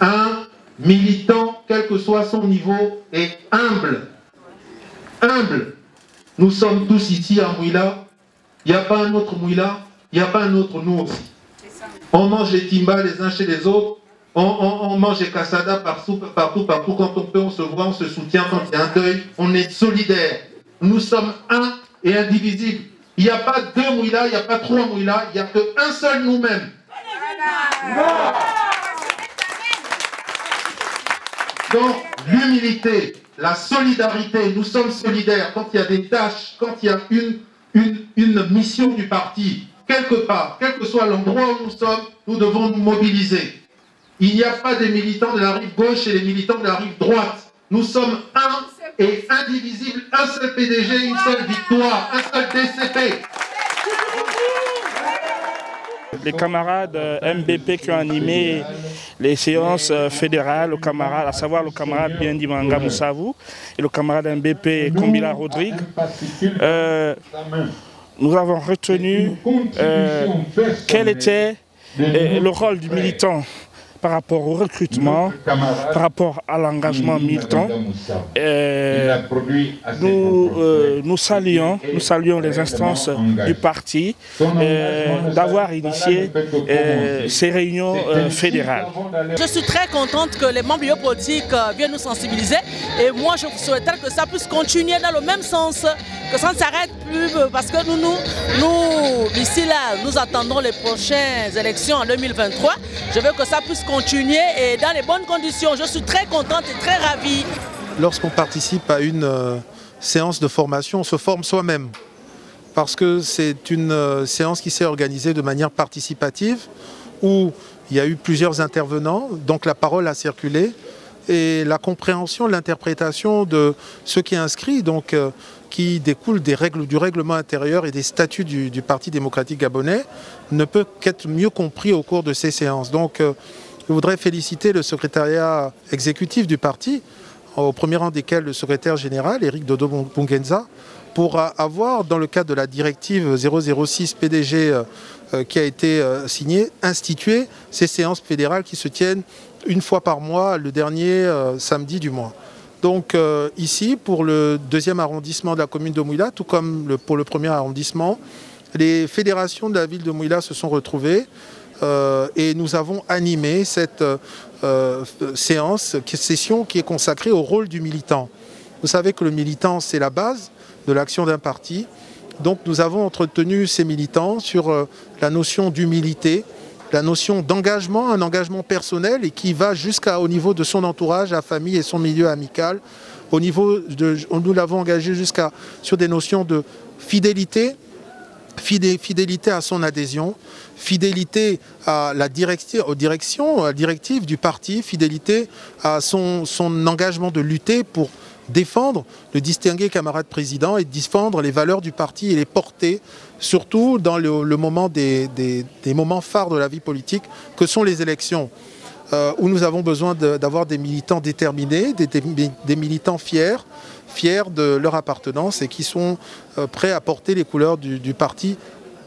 Un militant, quel que soit son niveau, est humble. Humble. Nous sommes tous ici à Mouila. Il n'y a pas un autre Mouila, il n'y a pas un autre nous aussi. On mange les timbas les uns chez les autres. On mange les cassada partout. Quand on peut, on se voit, on se soutient. Quand il y a un deuil, on est solidaires. Nous sommes un et indivisibles. Il n'y a pas deux Mouila, il n'y a pas trois Mouila, il n'y a qu'un seul nous-mêmes. Donc, l'humilité, la solidarité, nous sommes solidaires. Quand il y a des tâches, quand il y a une mission du parti, quelque part, quel que soit l'endroit où nous sommes, nous devons nous mobiliser. Il n'y a pas des militants de la rive gauche et des militants de la rive droite. Nous sommes un et indivisible, un seul PDG, une seule victoire, un seul DCP. Les camarades MBP qui ont animé les séances fédérales, le camarade, à savoir le camarade Biendi Manga Moussavou et le camarade MBP Kombila Rodrigue, nous avons retenu quel était le rôle du militant par rapport au recrutement, par rapport à l'engagement militant. Nous saluons les instances du parti d'avoir initié ces réunions fédérales. Je suis très contente que les membres politiques viennent nous sensibiliser et moi je souhaiterais que ça puisse continuer dans le même sens, que ça ne s'arrête plus parce que nous d'ici là, nous attendons les prochaines élections en 2023. Je veux que ça puisse continuer et dans les bonnes conditions. Je suis très contente et très ravie. Lorsqu'on participe à une séance de formation, on se forme soi-même. Parce que c'est une séance qui s'est organisée de manière participative, où il y a eu plusieurs intervenants, donc la parole a circulé, et la compréhension, l'interprétation de ce qui est inscrit, donc qui découle des règles, du règlement intérieur et des statuts du Parti démocratique gabonais, ne peut qu'être mieux compris au cours de ces séances. Donc je voudrais féliciter le secrétariat exécutif du parti, au premier rang desquels le secrétaire général, Éric Dodo Bungenza, pour avoir, dans le cadre de la directive 006 PDG qui a été signée, institué ces séances fédérales qui se tiennent une fois par mois, le dernier samedi du mois. Donc ici, pour le deuxième arrondissement de la commune de Mouila, tout comme pour le premier arrondissement, les fédérations de la ville de Mouila se sont retrouvées et nous avons animé cette session qui est consacrée au rôle du militant. Vous savez que le militant, c'est la base de l'action d'un parti. Donc nous avons entretenu ces militants sur la notion d'humilité, la notion d'engagement, un engagement personnel et qui va jusqu'au niveau de son entourage, la famille et son milieu amical. Nous l'avons engagé sur des notions de fidélité, fidélité à son adhésion, fidélité à la directive du parti, fidélité à son engagement de lutter pour défendre le distingué camarade président et défendre les valeurs du parti et les porter, surtout dans le moment des moments phares de la vie politique que sont les élections, où nous avons besoin d'avoir des militants déterminés, des militants fiers de leur appartenance et qui sont prêts à porter les couleurs du parti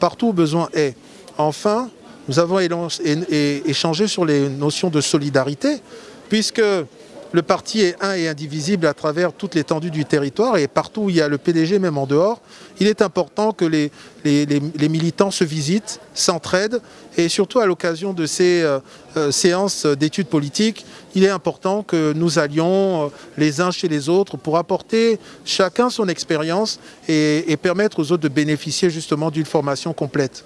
partout où besoin est. Enfin, nous avons échangé sur les notions de solidarité, puisque le parti est un et indivisible à travers toute l'étendue du territoire et partout où il y a le PDG, même en dehors, il est important que les militants se visitent, s'entraident et surtout à l'occasion de ces séances d'études politiques, il est important que nous allions les uns chez les autres pour apporter chacun son expérience et permettre aux autres de bénéficier justement d'une formation complète.